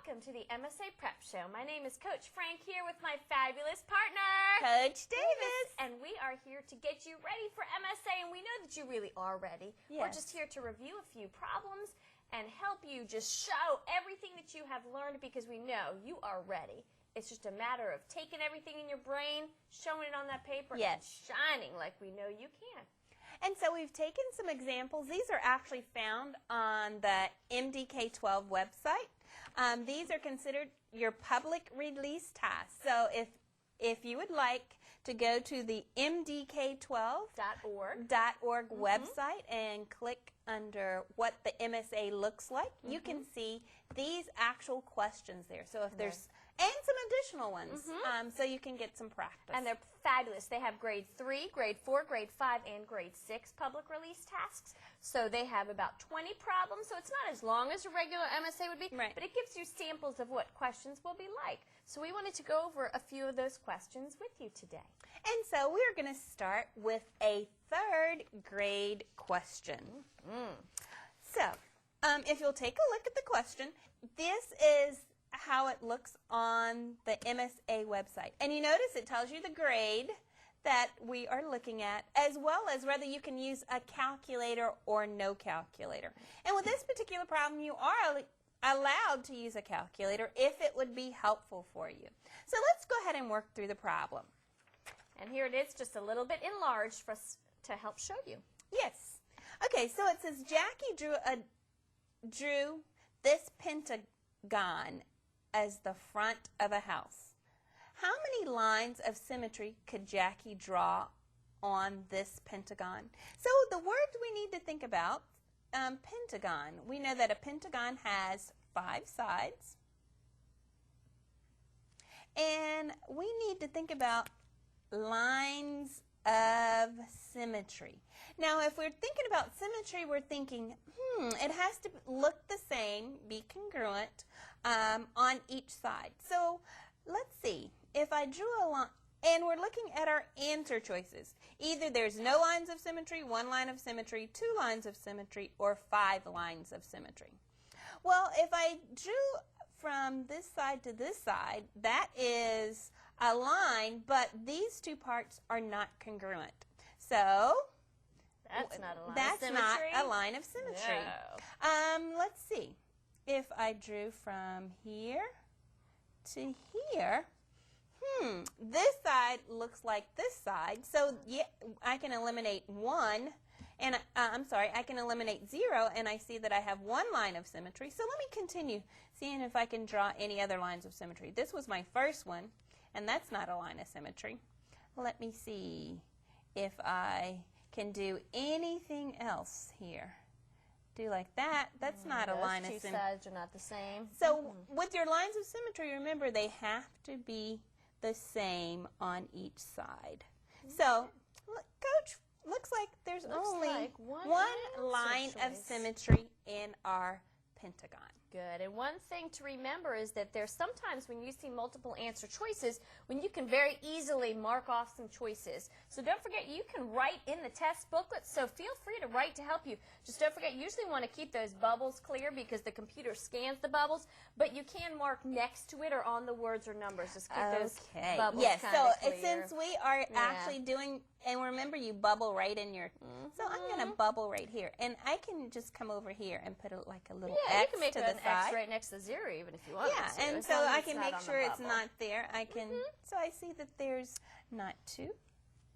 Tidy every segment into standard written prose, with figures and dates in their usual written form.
welcome to the MSA Prep Show. My name is Coach Frank here with my fabulous partner, Coach Davis. And we are here to get you ready for MSA, and we know that you really are ready. Yes. We're just here to review a few problems and help you just show everything that you have learned, because we know you are ready. It's just a matter of taking everything in your brain, showing it on that paper, yes, and shining like we know you can. And so we've taken some examples. These are actually found on the MDK-12 website. These are considered your public release tasks. So if you would like to go to the MDK12.org website and click under what the MSA looks like, you can see these actual questions there. So if there's, and some additional ones, so you can get some practice. And they're fabulous. They have grade 3, grade 4, grade 5, and grade 6 public release tasks. So they have about 20 problems, so it's not as long as a regular MSA would be, but it gives you samples of what questions will be like. So we wanted to go over a few of those questions with you today. And so we're going to start with a 3rd grade question. So if you'll take a look at the question, this is how it looks on the MSA website. And you notice it tells you the grade that we are looking at, as well as whether you can use a calculator or no calculator. And with this particular problem, you are allowed to use a calculator if it would be helpful for you. So let's go ahead and work through the problem. And here it is, just a little bit enlarged for us to help show you. Yes. Okay, so it says Jackie drew this pentagon as the front of a house. How many lines of symmetry could Jackie draw on this pentagon? So the words we need to think about, pentagon. We know that a pentagon has 5 sides. And we need to think about lines of symmetry. Now, if we're thinking about symmetry, we're thinking, it has to look the same, be congruent on each side. So let's see. If I drew a line, and we're looking at our answer choices. Either there's no lines of symmetry, 1 line of symmetry, 2 lines of symmetry, or 5 lines of symmetry. Well, if I drew from this side to this side, that is a line, but these 2 parts are not congruent. So that's not a line that's of symmetry. Not a line of symmetry. No. Let's see. If I drew from here to here, this side looks like this side. So yeah, I can eliminate 1. And I can eliminate 0, and I see that I have 1 line of symmetry. So let me continue seeing if I can draw any other lines of symmetry. This was my first one, and that's not a line of symmetry. Let me see if I can do anything else here. Do like that. That's not a line of symmetry. Those 2 sides are not the same. So with your lines of symmetry, remember they have to be the same on each side. So, Coach, looks like there's only one line of symmetry in our pentagon. Good. And one thing to remember is that there's sometimes when you see multiple answer choices, when you can very easily mark off some choices. So don't forget, you can write in the test booklet, so feel free to write to help you. Just don't forget, you usually want to keep those bubbles clear because the computer scans the bubbles, but you can mark next to it or on the words or numbers. Just keep those bubbles kind of clear. Since we are actually doing, and remember you bubble right in your, so I'm going to bubble right here, and I can just come over here and put like a little X you can make to the an X right next to 0 even if you want to. And so I can make sure it's not there. I can, so I see that there's not 2.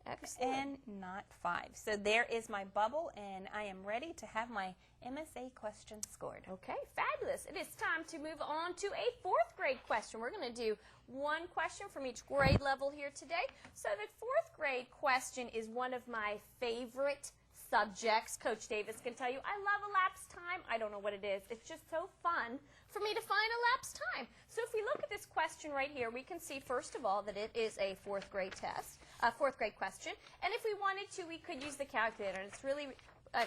Excellent. And not 5. So there is my bubble, and I am ready to have my MSA question scored. Okay, fabulous. It is time to move on to a 4th grade question. We're going to do 1 question from each grade level here today. So the 4th grade question is one of my favorite subjects. Coach Davis can tell you I love elapsed time. I don't know what it is. It's just so fun for me to find elapsed time. So if we look at this question right here, we can see first of all that it is a 4th grade test, a 4th grade question. And if we wanted to, we could use the calculator. And it's really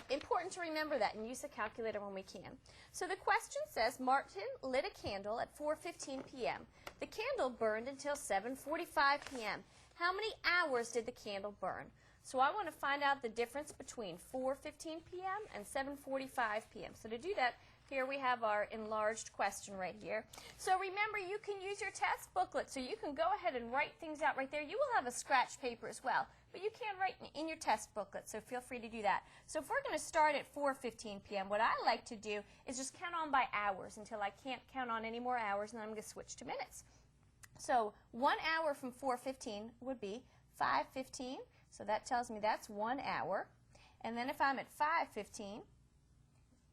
important to remember that and use the calculator when we can. So the question says, Martin lit a candle at 4:15 p.m. The candle burned until 7:45 p.m. How many hours did the candle burn? So I want to find out the difference between 4:15 p.m. and 7:45 p.m. So to do that, Here we have our enlarged question right here. So remember, you can use your test booklet, so you can go ahead and write things out right there. You will have a scratch paper as well, but you can write in your test booklet, so feel free to do that. So if we're going to start at 4:15 p.m., what I like to do is just count on by hours until I can't count on any more hours, and then I'm going to switch to minutes. So 1 hour from 4:15 would be 5:15, so that tells me that's 1 hour. And then if I'm at 5:15,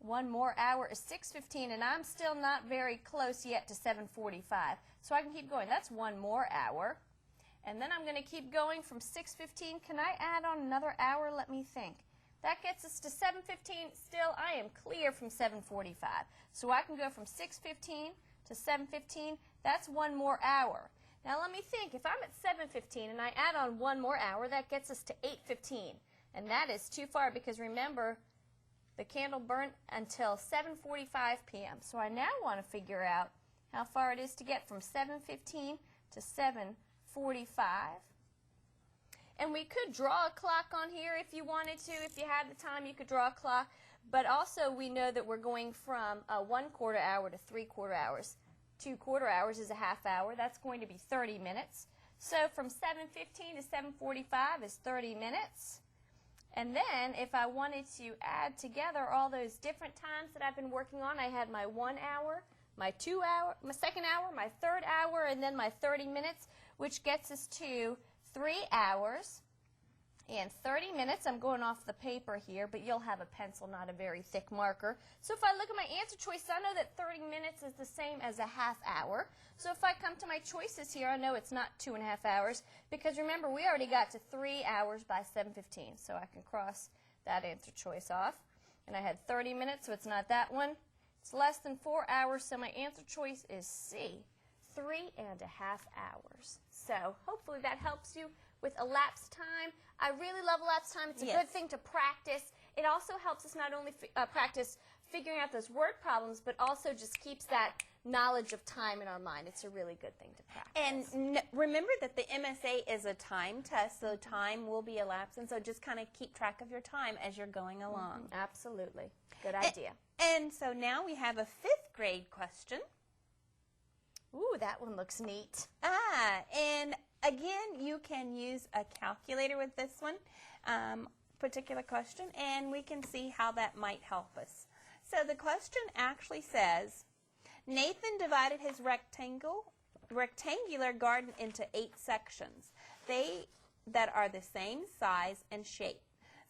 1 more hour is 6:15, and I'm still not very close yet to 7:45. So I can keep going. That's 1 more hour. And then I'm going to keep going from 6:15. Can I add on another hour? Let me think. That gets us to 7:15. Still, I am clear from 7:45. So I can go from 6:15 to 7:15. That's 1 more hour. Now let me think. If I'm at 7:15 and I add on 1 more hour, that gets us to 8:15. And that is too far because remember, the candle burnt until 7:45 p.m. So I now want to figure out how far it is to get from 7:15 to 7:45. And we could draw a clock on here if you wanted to. If you had the time, you could draw a clock. But also we know that we're going from 1/4 hour to 3/4 hours. 2/4 hours is a half hour. That's going to be 30 minutes. So from 7:15 to 7:45 is 30 minutes. And then if I wanted to add together all those different times that I've been working on, I had my 1 hour, my 2 hour, my 2nd hour, my 3rd hour, and then my 30 minutes, which gets us to 3 hours and 30 minutes. I'm going off the paper here, but you'll have a pencil, not a very thick marker. So if I look at my answer choices, I know that 30 minutes is the same as a half hour. So if I come to my choices here, I know it's not 2.5 hours, because remember, we already got to 3 hours by 7:15. So I can cross that answer choice off. And I had 30 minutes, so it's not that one. It's less than 4 hours, so my answer choice is C, 3.5 hours. So hopefully that helps you with elapsed time. I really love elapsed time. It's a good thing to practice. It also helps us not only practice figuring out those word problems, but also just keeps that knowledge of time in our mind. It's a really good thing to practice. And remember that the MSA is a time test, so time will be elapsed, and so just kind of keep track of your time as you're going along. Absolutely. Good idea. And so now we have a 5th grade question. Ooh, that one looks neat. And again, you can use a calculator with this one, particular question, and we can see how that might help us. So the question actually says, Nathan divided his rectangular garden into 8 sections that are the same size and shape.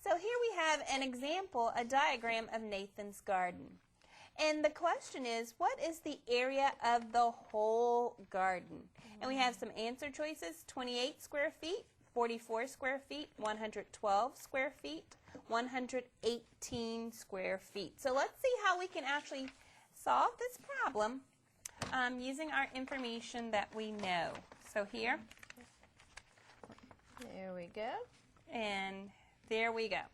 So here we have an example, a diagram of Nathan's garden. And the question is, what is the area of the whole garden? And we have some answer choices: 28 square feet, 44 square feet, 112 square feet, 118 square feet. So let's see how we can actually solve this problem using our information that we know. So here. There we go. And there we go.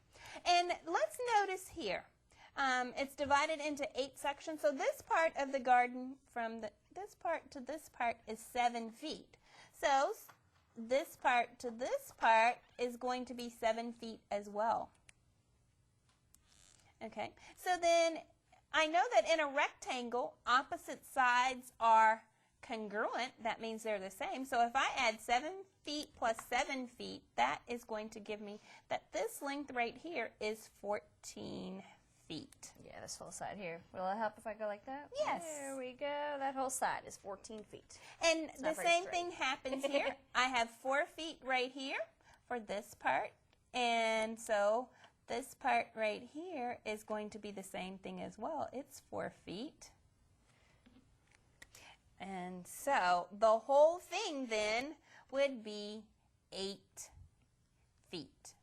And let's notice here. It's divided into 8 sections. So this part of the garden, from this part to this part, is 7 feet. So this part to this part is going to be 7 feet as well. Okay, so then I know that in a rectangle, opposite sides are congruent. That means they're the same. So if I add 7 feet plus 7 feet, that is going to give me that this length right here is 14 feet. Yeah, this whole side here. Will it help if I go like that? Yes. There we go. That whole side is 14 feet. And the same thing happens here. I have 4 feet right here for this part. And so this part right here is going to be the same thing as well. It's 4 feet. And so the whole thing then would be 8 feet.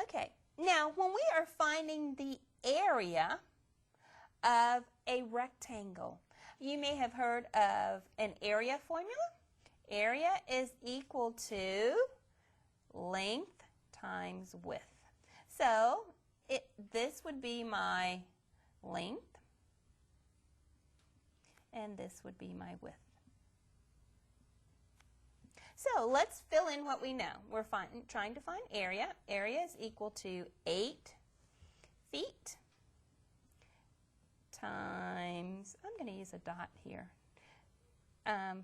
Okay, now when we are finding the area of a rectangle, you may have heard of an area formula. Area is equal to length times width. So this would be my length, and this would be my width. So let's fill in what we know. We're trying to find area. Area is equal to 8 feet times, I'm going to use a dot here,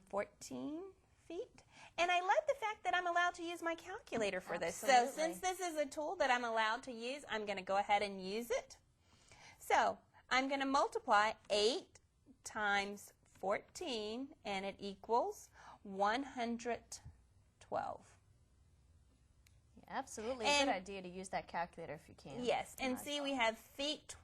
14 feet. And I love the fact that I'm allowed to use my calculator for this. Absolutely. So since this is a tool that I'm allowed to use, I'm going to go ahead and use it. So I'm going to multiply 8 times 14, and it equals 112. Yeah, absolutely. And a good idea to use that calculator if you can. Yes, and see we have feet.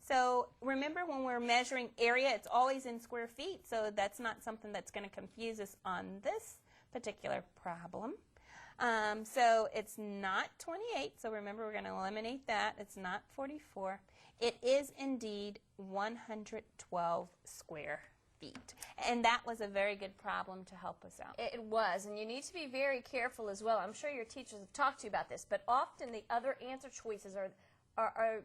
So remember when we're measuring area, it's always in square feet, so that's not something that's going to confuse us on this particular problem. So it's not 28, so remember we're going to eliminate that. It's not 44. It is indeed 112 square feet. And that was a very good problem to help us out. It was, and you need to be very careful as well. I'm sure your teachers have talked to you about this, but often the other answer choices are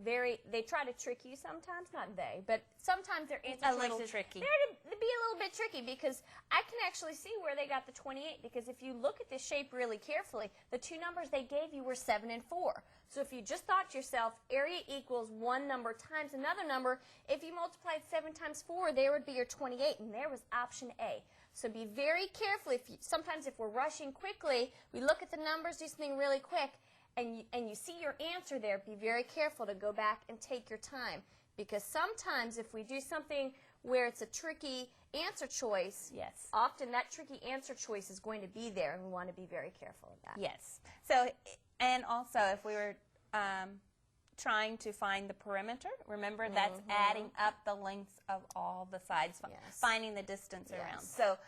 they try to trick you sometimes, not they, but sometimes their answer choices, a little tricky. They're to be a little bit tricky because I can actually see where they got the 28 because if you look at this shape really carefully, the two numbers they gave you were 7 and 4. So if you just thought to yourself, area equals one number times another number, if you multiplied 7 times 4, there would be your 28, and there was option A. So be very careful. Sometimes if we're rushing quickly, we look at the numbers, do something really quick, and you see your answer there, be very careful to go back and take your time. Because sometimes if we do something where it's a tricky answer choice, yes, often that tricky answer choice is going to be there, and we want to be very careful of that. Yes. So, and also if we were trying to find the perimeter, remember that's adding up the lengths of all the sides, Yes. finding the distance around. Yes. So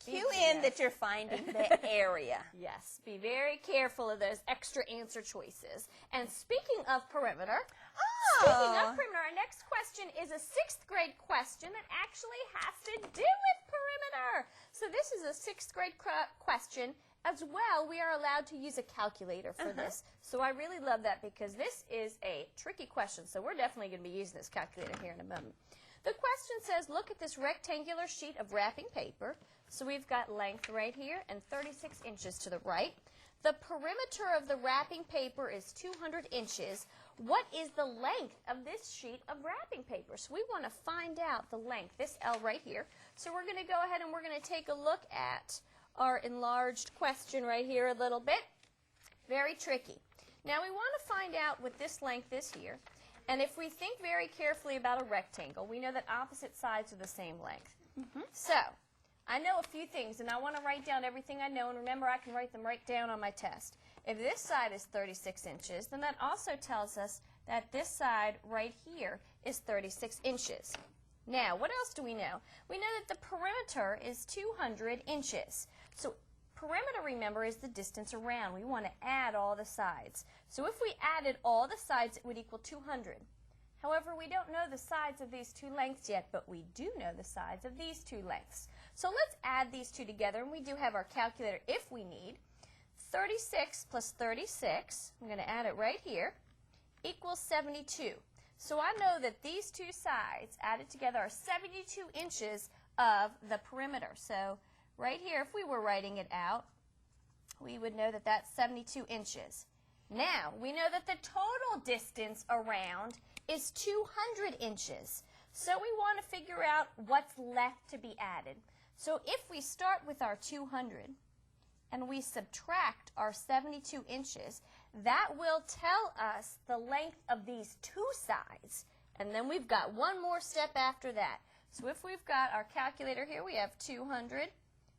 cue in that you're finding the area. Yes, be very careful of those extra answer choices. And speaking of perimeter, our next question is a 6th grade question that actually has to do with perimeter. So this is a 6th grade question. As well, we are allowed to use a calculator for this. So I really love that because this is a tricky question. So we're definitely going to be using this calculator here in a moment. The question says, look at this rectangular sheet of wrapping paper. So we've got length right here and 36 inches to the right. The perimeter of the wrapping paper is 200 inches. What is the length of this sheet of wrapping paper? So we want to find out the length, this L right here. So we're going to go ahead and we're going to take a look at our enlarged question right here a little bit. Very tricky. Now we want to find out what this length is here. And if we think very carefully about a rectangle, we know that opposite sides are the same length. So I know a few things, and I want to write down everything I know, and remember I can write them right down on my test. If this side is 36 inches, then that also tells us that this side right here is 36 inches. Now, what else do we know? We know that the perimeter is 200 inches. So perimeter, remember, is the distance around. We want to add all the sides. So if we added all the sides, it would equal 200. However, we don't know the sides of these two lengths yet, but we do know the sides of these two lengths. So let's add these two together, and we do have our calculator if we need. 36 plus 36, I'm going to add it right here, equals 72. So I know that these two sides added together are 72 inches of the perimeter. So right here, if we were writing it out, we would know that that's 72 inches. Now, we know that the total distance around is 200 inches. So we want to figure out what's left to be added. So if we start with our 200 and we subtract our 72 inches, that will tell us the length of these two sides. And then we've got one more step after that. So if we've got our calculator here, we have 200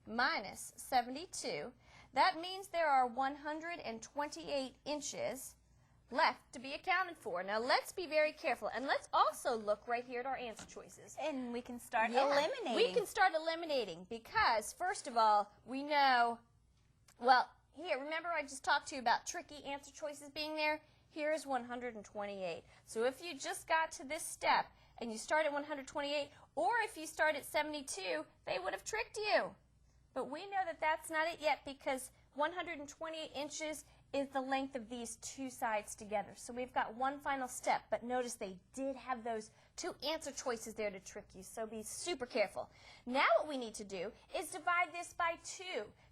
minus 72. That means there are 128 inches left to be accounted for. Now let's be very careful, and let's also look right here at our answer choices. And we can start eliminating. We can start eliminating because, first of all, we know, well, here, remember I just talked to you about tricky answer choices being there? Here's 128. So if you just got to this step and you start at 128, or if you start at 72, they would have tricked you. But we know that that's not it yet because 128 inches is the length of these two sides together. So we've got one final step, but notice they did have those two answer choices there to trick you, so be super careful. Now what we need to do is divide this by 2,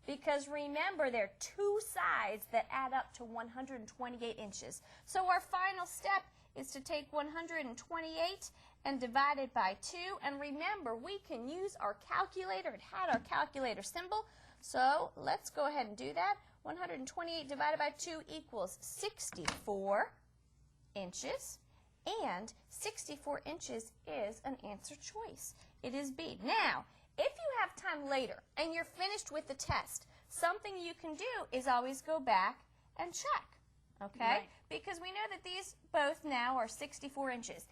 because remember there are two sides that add up to 128 inches. So our final step is to take 128 and divide it by 2. And remember, we can use our calculator. It had our calculator symbol. So let's go ahead and do that. 128 divided by 2 equals 64 inches. And 64 inches is an answer choice. It is B. Now, if you have time later and you're finished with the test, something you can do is always go back and check, okay? Right. Because we know that these both now are 64 inches.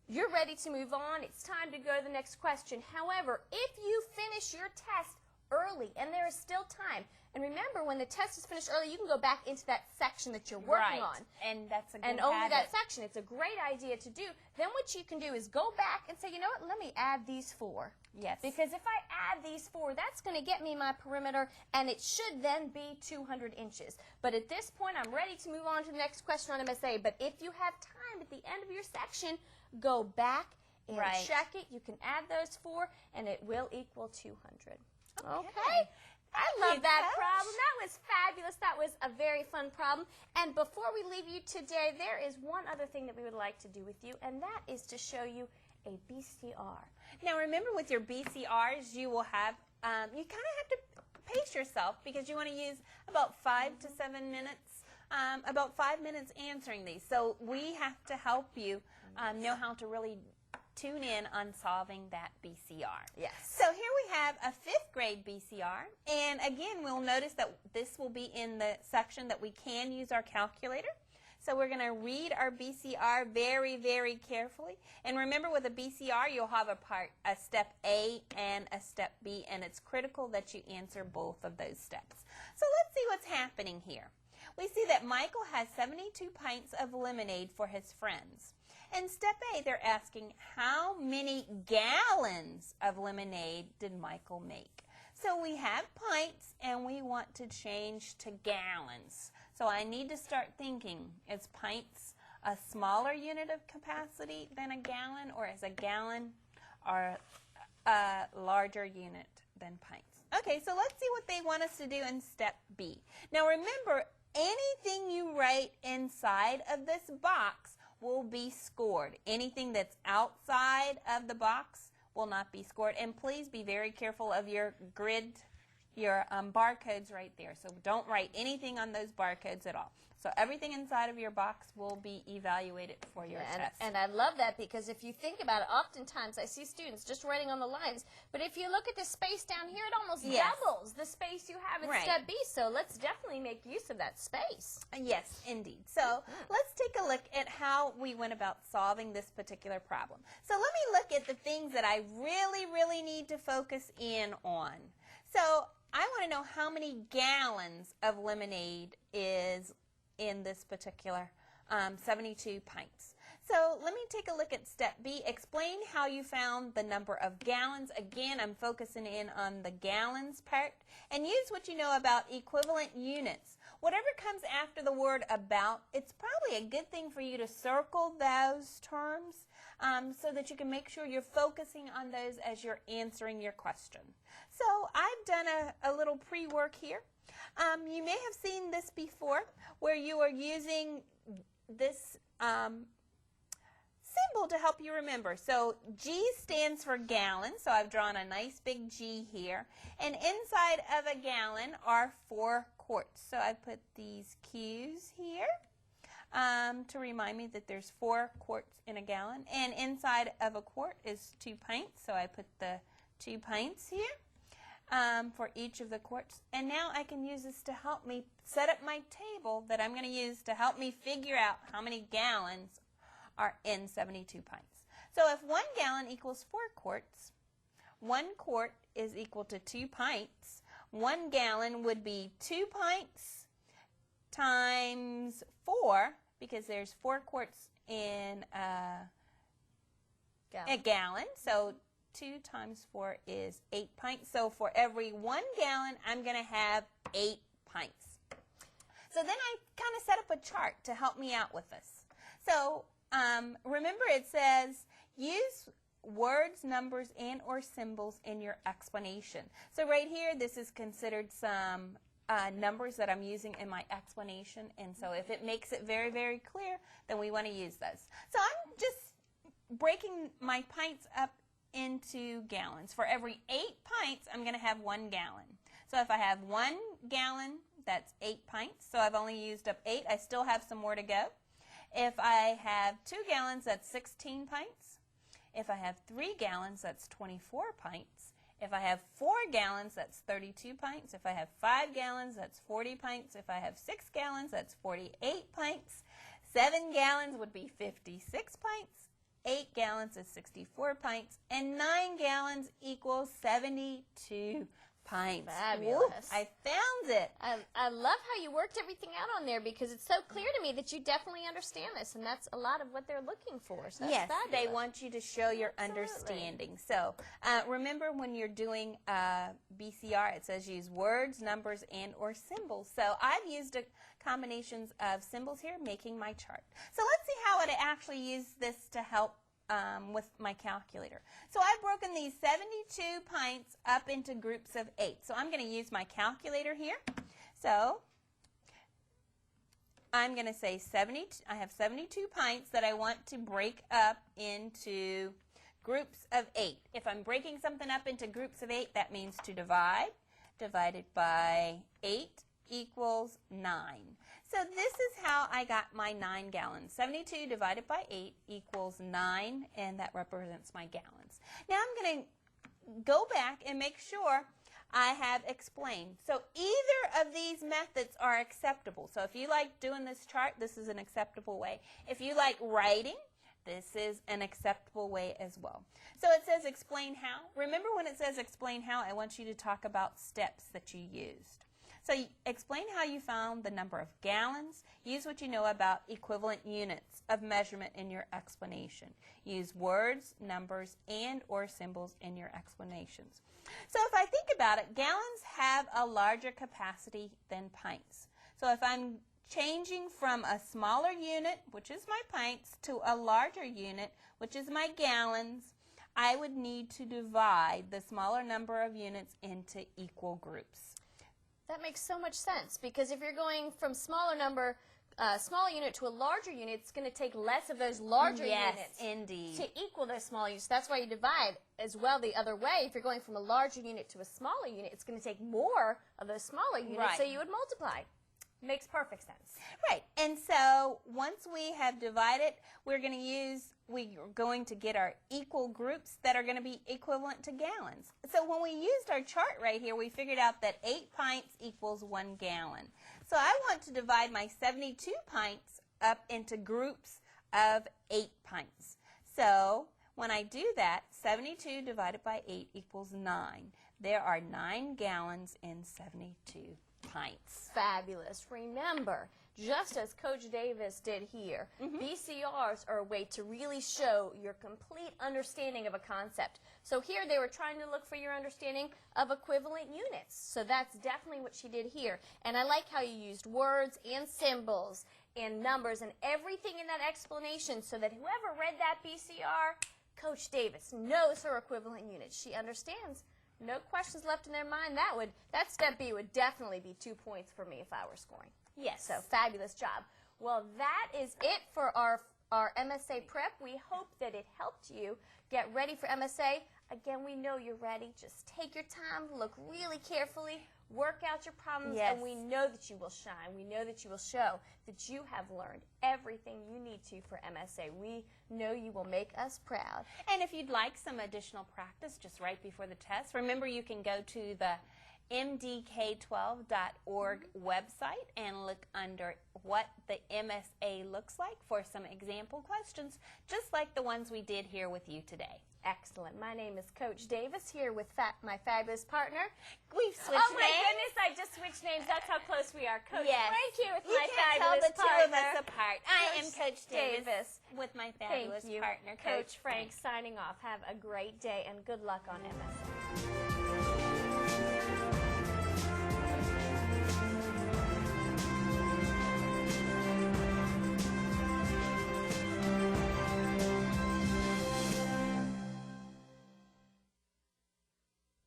You're ready to move on. It's time to go to the next question. However, if you finish your test early and there is still time, and remember, when the test is finished early, you can go back into that section that you're working on. And that's a good And only habit. that section. It's a great idea to do. Then what you can do is go back and say, you know what, let me add these 4. Yes. Because if I add these 4, that's going to get me my perimeter, and it should then be 200 inches. But at this point, I'm ready to move on to the next question on MSA. But if you have time at the end of your section, go back and check it. You can add those 4, and it will equal 200. Okay. I love that problem. That was fabulous. That was a very fun problem. And before we leave you today, there is one other thing that we would like to do with you, and that is to show you a BCR. Now remember, with your BCRs, you will have, you kind of have to pace yourself because you want to use about 5 to 7 minutes, about 5 minutes answering these. So we have to help you know how to really tune in on solving that BCR. Yes. So here we have a 5th grade BCR, and again, we'll notice that this will be in the section that we can use our calculator. So we're going to read our BCR very, very carefully. And remember, with a BCR, you'll have a step A and a step B, and it's critical that you answer both of those steps. So let's see what's happening here. We see that Michael has 72 pints of lemonade for his friends. In step A, they're asking, how many gallons of lemonade did Michael make? So we have pints, and we want to change to gallons. So I need to start thinking, is pints a smaller unit of capacity than a gallon, or is a gallon or a larger unit than pints? Okay, so let's see what they want us to do in step B. Now remember, anything you write inside of this box will be scored. Anything that's outside of the box will not be scored. And please be very careful of your grid, your barcodes right there. So don't write anything on those barcodes at all. So everything inside of your box will be evaluated for your test. And I love that, because if you think about it, oftentimes I see students just writing on the lines, but if you look at the space down here, it almost doubles the space you have in step B. So let's definitely make use of that space. Yes, indeed. So let's take a look at how we went about solving this particular problem. So let me look at the things that I really, really need to focus in on. So I want to know how many gallons of lemonade is in this particular 72 pints. So let me take a look at step B. Explain how you found the number of gallons. Again, I'm focusing in on the gallons part. And use what you know about equivalent units. Whatever comes after the word about, it's probably a good thing for you to circle those terms so that you can make sure you're focusing on those as you're answering your question. So I've done a little pre-work here. You may have seen this before, where you are using this symbol to help you remember. So G stands for gallon, so I've drawn a nice big G here. And inside of a gallon are 4 quarts. So I put these Q's here to remind me that there's 4 quarts in a gallon. And inside of a quart is 2 pints, so I put the 2 pints here. For each of the quarts. And now I can use this to help me set up my table that I'm going to use to help me figure out how many gallons are in 72 pints. So if 1 gallon equals 4 quarts, 1 quart is equal to 2 pints. 1 gallon would be 2 pints times 4, because there's 4 quarts in a gallon. So 2 times 4 is 8 pints. So for every 1 gallon, I'm going to have 8 pints. So then I kind of set up a chart to help me out with this. So remember, it says use words, numbers, and or symbols in your explanation. So right here, this is considered some numbers that I'm using in my explanation, and so if it makes it very, very clear, then we want to use those. So I'm just breaking my pints up into gallons. For every 8 pints, I'm going to have 1 gallon. So if I have 1 gallon, that's 8 pints. So I've only used up 8. I still have some more to go. If I have 2 gallons, that's 16 pints. If I have 3 gallons, that's 24 pints. If I have 4 gallons, that's 32 pints. If I have 5 gallons, that's 40 pints. If I have 6 gallons, that's 48 pints. 7 gallons would be 56 pints. 8 gallons is 64 pints. And 9 gallons equals 72 pints. Fabulous. Woo, I found it. I love how you worked everything out on there because it's so clear to me that you definitely understand this, and that's a lot of what they're looking for. So that's yes, fabulous. they want you to show your Absolutely. understanding. So remember when you're doing BCR, it says use words, numbers, and or symbols. So I've used combinations of symbols here making my chart. So let's see how I actually use this to help with my calculator. So I've broken these 72 pints up into groups of 8. So I'm going to use my calculator here. So I'm going to say 72. I have 72 pints that I want to break up into groups of 8. If I'm breaking something up into groups of 8, that means to divide. Divided by 8 equals 9. So this is how I got my 9 gallons. 72 divided by 8 equals 9, and that represents my gallons. Now I'm going to go back and make sure I have explained. So either of these methods are acceptable. So if you like doing this chart, this is an acceptable way. If you like writing, this is an acceptable way as well. So it says explain how. Remember when it says explain how, I want you to talk about steps that you used. So explain how you found the number of gallons. Use what you know about equivalent units of measurement in your explanation. Use words, numbers, and or symbols in your explanations. So if I think about it, gallons have a larger capacity than pints. So if I'm changing from a smaller unit, which is my pints, to a larger unit, which is my gallons, I would need to divide the smaller number of units into equal groups. That makes so much sense because if you're going from smaller unit to a larger unit, it's going to take less of those larger units indeed. to equal those small units. That's why you divide as well the other way. If you're going from a larger unit to a smaller unit, it's going to take more of those smaller units, right. So you would multiply. Makes perfect sense. Right, and so once we have divided, we're going to get our equal groups that are going to be equivalent to gallons. So when we used our chart right here, we figured out that 8 pints equals 1 gallon. So I want to divide my 72 pints up into groups of 8 pints. So when I do that, 72 divided by 8 equals 9. There are 9 gallons in 72 pints. Fabulous. Remember, just as Coach Davis did here, BCRs are a way to really show your complete understanding of a concept. So here they were trying to look for your understanding of equivalent units. So that's definitely what she did here. And I like how you used words and symbols and numbers and everything in that explanation so that whoever read that BCR, Coach Davis knows her equivalent units. She understands. No questions left in their mind. That step B would definitely be 2 points for me if I were scoring. Yes. So fabulous job. Well, that is it for our MSA prep. We hope that it helped you get ready for MSA. Again, we know you're ready. Just take your time, look really carefully, work out your problems, and we know that you will shine. We know that you will show that you have learned everything you need to for MSA. We know you will make us proud. And if you'd like some additional practice just right before the test, remember you can go to the mdk12.org website and look under what the MSA looks like for some example questions, just like the ones we did here with you today. Excellent. My name is Coach Davis here with my fabulous partner. We've switched names. Oh my names. goodness, I just switched names. That's how close we are. Coach Yes. Frank here with You my can't fabulous tell the two partner. of us apart. I am Coach Davis with my fabulous Thank you. partner, Coach Frank, signing off. Have a great day and good luck on MSA.